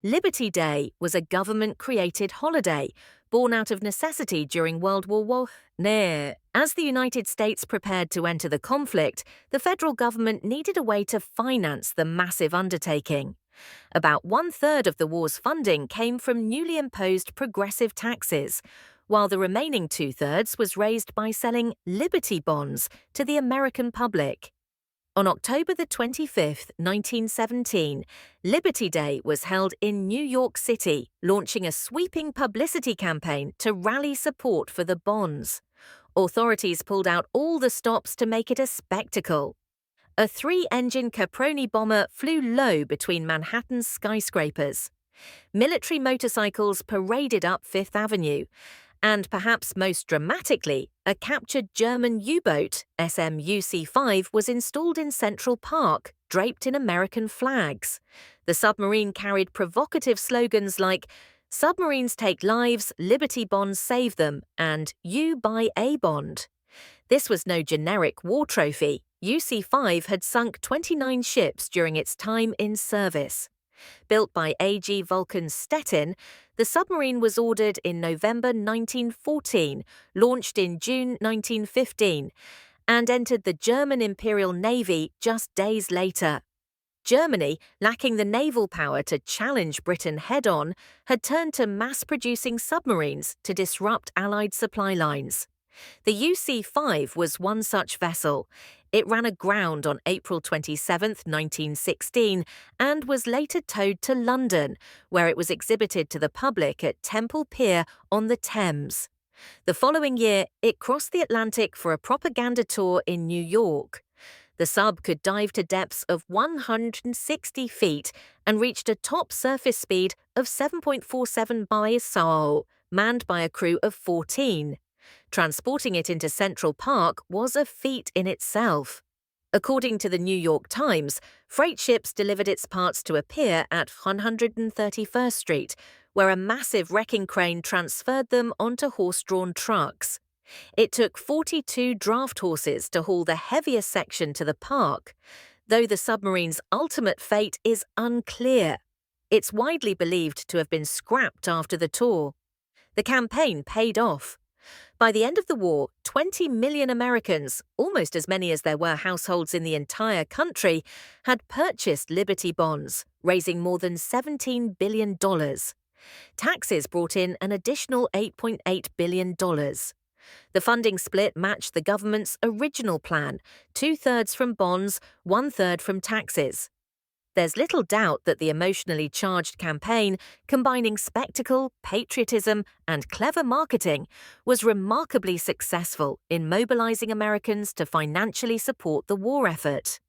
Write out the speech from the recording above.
Liberty Day was a government-created holiday born out of necessity during World War I. As the United States prepared to enter the conflict, the federal government needed a way to finance the massive undertaking. About one-third of the war's funding came from newly imposed progressive taxes, while the remaining two-thirds was raised by selling Liberty bonds to the American public. On October the 25th, 1917, Liberty Day was held in New York City, launching a sweeping publicity campaign to rally support for the bonds. Authorities pulled out all the stops to make it a spectacle. A three-engine Caproni bomber flew low between Manhattan's skyscrapers. Military motorcycles paraded up Fifth Avenue. And perhaps most dramatically, a captured German U-boat, SMUC-5, was installed in Central Park, draped in American flags. The submarine carried provocative slogans like, "Submarines take lives, Liberty bonds save them," and "You buy a bond." This was no generic war trophy. UC-5 had sunk 29 ships during its time in service. Built by A.G. Vulcan Stettin, the submarine was ordered in November 1914, launched in June 1915, and entered the German Imperial Navy just days later. Germany, lacking the naval power to challenge Britain head-on, had turned to mass-producing submarines to disrupt Allied supply lines. The UC-5 was one such vessel. It ran aground on April 27, 1916, and was later towed to London, where it was exhibited to the public at Temple Pier on the Thames. The following year, it crossed the Atlantic for a propaganda tour in New York. The sub could dive to depths of 160 feet and reached a top surface speed of 7.47 miles, manned by a crew of 14. Transporting it into Central Park was a feat in itself. According to the New York Times, freight ships delivered its parts to a pier at 131st Street, where a massive wrecking crane transferred them onto horse-drawn trucks. It took 42 draft horses to haul the heaviest section to the park, though the submarine's ultimate fate is unclear. It's widely believed to have been scrapped after the tour. The campaign paid off. By the end of the war, 20 million Americans, almost as many as there were households in the entire country, had purchased Liberty bonds, raising more than $17 billion. Taxes brought in an additional $8.8 billion. The funding split matched the government's original plan, two-thirds from bonds, one-third from taxes. There's little doubt that the emotionally charged campaign, combining spectacle, patriotism, and clever marketing, was remarkably successful in mobilizing Americans to financially support the war effort.